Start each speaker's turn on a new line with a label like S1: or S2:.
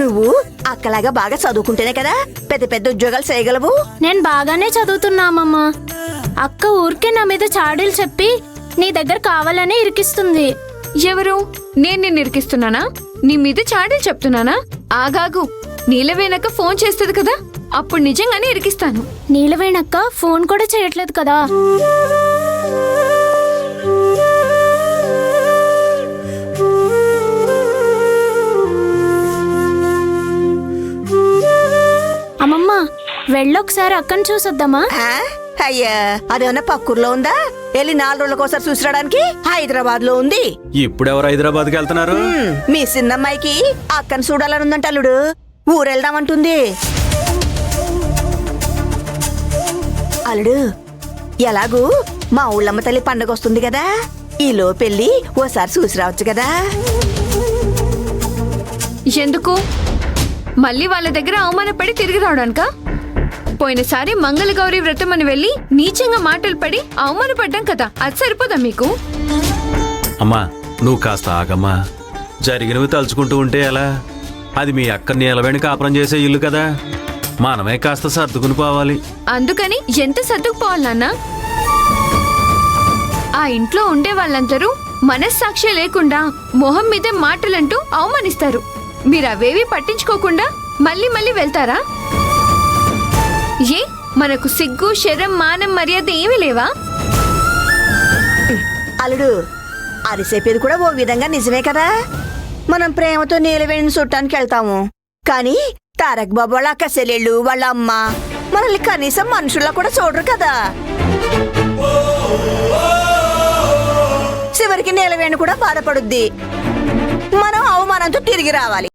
S1: నువ్వు అక్కలాగా బాగా చదువుకుంటేనే కదా పెద్ద పెద్ద ఉద్యోగాలు చేయగలవు.
S2: నేను బాగానే చదువుతున్నామమ్మా. అక్క ఊరికే నా మీద చాడీలు చెప్పి నీ దగ్గర కావాలని ఇరికిస్తుంది.
S3: ఎవరు? నేను నిన్ను ఇరికిస్తున్నానా? నీ మీద చాడీలు చెప్తున్నానా? ఆగాగు, నీలవేణక్క ఫోన్ చేస్తుంది కదా, అప్పుడు నిజంగానే ఇరికిస్తాను.
S2: నీలవేణక్క ఫోన్ కూడా చేయట్లేదు కదా. అమ్మమ్మ, వెళ్ళొకసారి అక్కని చూసొద్దామా?
S1: అయ్యా, అదేమన్నా పక్కూర్లో ఉందా? వెళ్ళి 4 రోజులకోసారి చూసి రావడానికి హైదరాబాద్ లో ఉంది.
S4: ఇప్పుడెవరు హైదరాబాద్ కి వెళ్తున్నారు?
S1: మీ చిన్నమ్మాయికి అక్కని చూడాలని ఉందంట అల్లుడు. ఊరెళ్దామంటుంది. అల్లుడు, ఎలాగూ మా ఊళ్ళమ్మ తల్లి పండగ వస్తుంది కదా, ఈలో పెళ్ళి ఓసారి చూసి రావచ్చు కదా.
S3: ఎందుకు? మళ్ళీ వాళ్ళ దగ్గర అవమానపడి తిరిగి రావడానికా? పోయినసారి మంగళగౌరి వ్రతం అని వెళ్ళి నీచంగా మాటలు పడి అవమానపడ్డాం కదా, అది సరిపోదా మీకు?
S4: అమ్మా, నువ్వు కాస్త ఆగమ్మా. జరిగినవి తలుచుకుంటూ ఉంటే ఎలా? అది మీ అక్క నీలవేణి కాపురం చేసే ఇల్లు కదా, మనమే కాస్త సర్దుకుని పోవాలి.
S3: అందుకని ఎంత సర్దుకుపోవాలి నాన్న? ఆ ఇంట్లో ఉండే వాళ్ళందరూ మనస్సాక్షి లేకుండా మొహం మీదే మాటలంటూ అవమానిస్తారు. మీరు అవేవి పట్టించుకోకుండా మళ్ళీ మళ్ళీ వెళ్తారా? ఏ మనకు సిగ్గు, శరం, మానం, మర్యాద ఏమీ లేవా?
S1: అల్లుడు, అరిసేపేది కూడా ఓ విధంగా నిజమే కదా. మనం ప్రేమతో నీలవేణిని చుట్టానికి వెళ్తాము, కానీ తారక్ బాబు వాళ్ళ అక్క చెల్లెళ్ళు, వాళ్ళ అమ్మ మనల్ని కనీసం మనుషుల్లా కూడా చూడరు కదా. చివరికి నీలవేణి కూడా బాధపడుద్ది. మనం అవమానంతో తిరిగి రావాలి.